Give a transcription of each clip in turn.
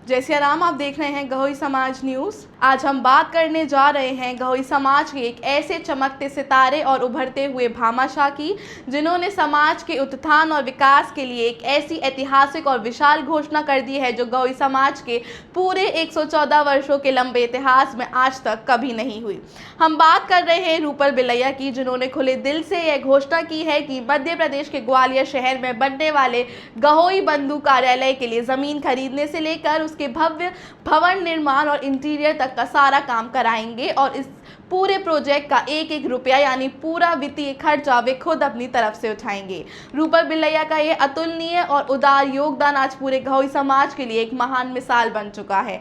जय सिया राम। आप देख रहे हैं गहोई समाज न्यूज़। आज हम बात करने जा रहे हैं गहोई समाज के एक ऐसे चमकते सितारे और उभरते हुए भामाशाह की, जिन्होंने समाज के उत्थान और विकास के लिए एक ऐसी ऐतिहासिक और विशाल घोषणा कर दी है जो गहोई समाज के पूरे 114 वर्षों के लंबे इतिहास में आज तक कभी नहीं हुई। हम बात कर रहे हैं रूपल बिलैया की, जिन्होंने खुले दिल से यह घोषणा की है कि मध्य प्रदेश के ग्वालियर शहर में बनने वाले गहोई बंधु कार्यालय के लिए जमीन खरीदने से लेकर उसके भव्य भवन निर्माण और इंटीरियर तक का सारा काम कराएंगे और इस पूरे प्रोजेक्ट का एक एक रुपया यानी पूरा वित्तीय खर्चा वे खुद अपनी तरफ से उठाएंगे। रूपल बिलैया का ये अतुलनीय और उदार योगदान आज पूरे गहोई समाज के लिए एक महान मिसाल बन चुका है।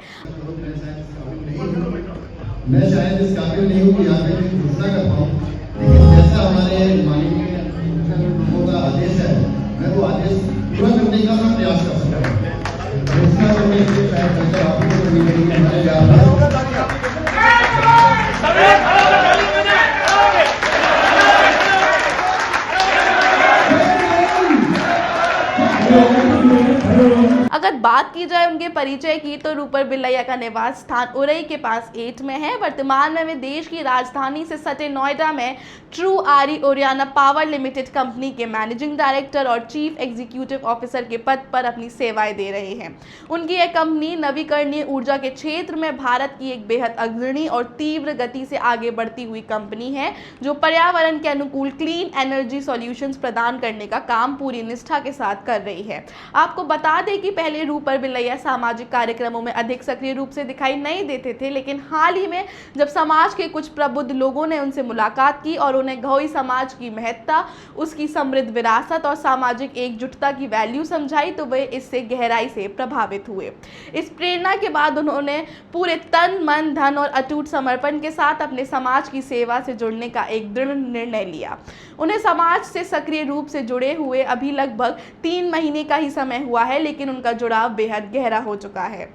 मैं शायद इस काबिल नहीं हूं कि यहाँ पे घोषणा कर पाऊं, लेकिन जैसा हमारे माननीय लोगों का आदेश है, मैं वो आदेश पूरा करने का मैं प्रयास कर सकता हूँ। घोषणा करने के लिए शायद आपको हमारे अगर बात की जाए उनके परिचय की तो रूपल बिलैया का निवास स्थान उरई के पास एट में है। वर्तमान में वे देश की राजधानी से सटे नोएडा में ट्रू आरी ओरियाना पावर लिमिटेड कंपनी के मैनेजिंग डायरेक्टर और चीफ एग्जीक्यूटिव ऑफिसर के पद पर अपनी सेवाएं दे रहे हैं। उनकी यह कंपनी नवीकरणीय ऊर्जा के क्षेत्र में भारत की एक बेहद अग्रणी और तीव्र गति से आगे बढ़ती हुई कंपनी है, जो पर्यावरण के अनुकूल क्लीन एनर्जी सॉल्यूशंस प्रदान करने का काम पूरी निष्ठा के साथ कर रही है। आपको बता दें कि पहले रूपल बिलैया सामाजिक कार्यक्रमों में अधिक सक्रिय रूप से दिखाई नहीं देते थे, लेकिन हाल ही में जब समाज के कुछ प्रबुद्ध लोगों ने उनसे मुलाकात की और उन्हें गहोई समाज की महत्ता, उसकी समृद्ध विरासत और सामाजिक एकजुटता की वैल्यू समझाई, तो वे इससे गहराई से प्रभावित हुए। इस प्रेरणा के बाद उन्होंने पूरे तन मन धन और अटूट समर्पण के साथ अपने समाज की सेवा से जुड़ने का एक दृढ़ निर्णय लिया। उन्हें समाज से सक्रिय रूप से जुड़े हुए अभी लगभग 3 महीने का ही समय हुआ है, लेकिन उनका जुड़ाव बेहद गहरा हो चुका है।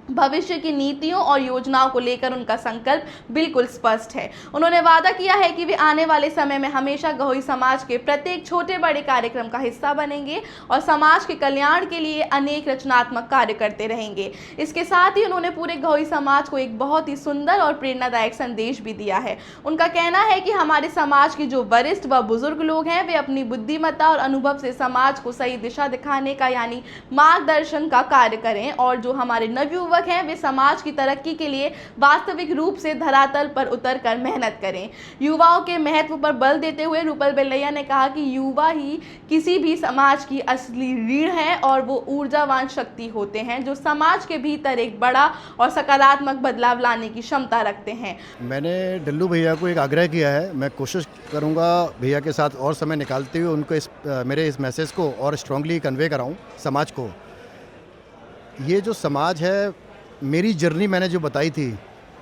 भविष्य की नीतियों और योजनाओं को लेकर उनका संकल्प बिल्कुल स्पष्ट है। उन्होंने वादा किया है कि वे आने वाले समय में हमेशा गहोई समाज के प्रत्येक छोटे बड़े कार्यक्रम का हिस्सा बनेंगे और समाज के कल्याण के लिए अनेक रचनात्मक कार्य करते रहेंगे। इसके साथ ही उन्होंने पूरे गहोई समाज को एक बहुत ही सुंदर और प्रेरणादायक संदेश भी दिया है। उनका कहना है कि हमारे समाज के जो वरिष्ठ व बुजुर्ग लोग हैं, वे अपनी बुद्धिमत्ता और अनुभव से समाज को सही दिशा दिखाने का यानी मार्गदर्शन का कार्य करें, और जो हमारे नवयुवक हैं वे समाज की तरक्की के लिए वास्तविक रूप से धरातल पर उतरकर मेहनत करें। युवाओं के महत्व पर बल देते हुए रूपल बिलैया ने कहा कि युवा ही किसी भी समाज की असली रीढ़ है और वो ऊर्जावान शक्ति होते हैं जो समाज के भीतर एक बड़ा और सकारात्मक बदलाव लाने की क्षमता रखते हैं। मैंने डल्लू भैया को एक आग्रह किया है, मैं कोशिश करूंगा भैया के साथ और समय निकालते हुए उनको मेरे इस मैसेज को और स्ट्रांगली कन्वे कराऊं समाज को। ये जो समाज है, मेरी जर्नी मैंने जो बताई थी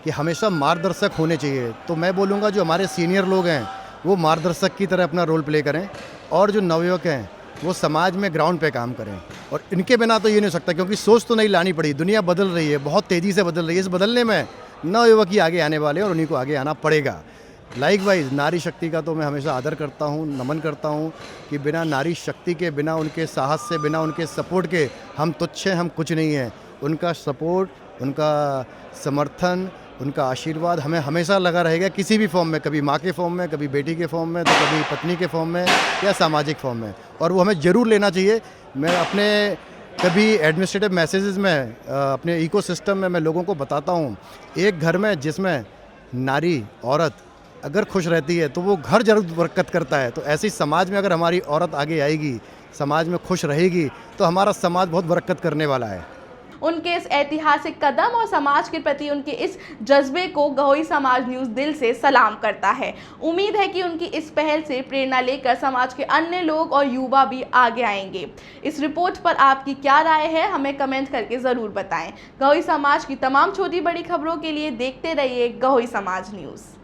कि हमेशा मार्गदर्शक होने चाहिए, तो मैं बोलूँगा जो हमारे सीनियर लोग हैं वो मार्गदर्शक की तरह अपना रोल प्ले करें और जो नवयुवक हैं वो समाज में ग्राउंड पे काम करें। और इनके बिना तो ये नहीं हो सकता, क्योंकि सोच तो नहीं लानी पड़ी, दुनिया बदल रही है, बहुत तेज़ी से बदल रही है। इस बदलने में नवयुवक ही आगे आने वाले हैं और उन्हीं को आगे आना पड़ेगा। लाइकवाइज नारी शक्ति का तो मैं हमेशा आदर करता हूँ, नमन करता हूँ कि बिना नारी शक्ति के, बिना उनके साहस से, बिना उनके सपोर्ट के हम तुच्छ हैं, हम कुछ नहीं हैं। उनका सपोर्ट, उनका समर्थन, उनका आशीर्वाद हमें हमेशा लगा रहेगा, किसी भी फॉर्म में, कभी माँ के फॉर्म में, कभी बेटी के फॉर्म में, तो कभी पत्नी के फॉर्म में या सामाजिक फॉर्म में, और वो हमें ज़रूर लेना चाहिए। मैं अपने कभी एडमिनिस्ट्रेटिव मैसेजेस में, अपने इकोसिस्टम में मैं लोगों को बताता हूँ, एक घर में जिसमें नारी, औरत अगर खुश रहती है तो वो घर जरूर बरकत करता है। तो ऐसी समाज में अगर हमारी औरत आगे आएगी, समाज में खुश रहेगी, तो हमारा समाज बहुत बरकत करने वाला है। उनके इस ऐतिहासिक कदम और समाज के प्रति उनके इस जज्बे को गहोई समाज न्यूज़ दिल से सलाम करता है। उम्मीद है कि उनकी इस पहल से प्रेरणा लेकर समाज के अन्य लोग और युवा भी आगे आएंगे। इस रिपोर्ट पर आपकी क्या राय है, हमें कमेंट करके ज़रूर बताएं। गहोई समाज की तमाम छोटी बड़ी खबरों के लिए देखते रहिए गहोई समाज न्यूज़।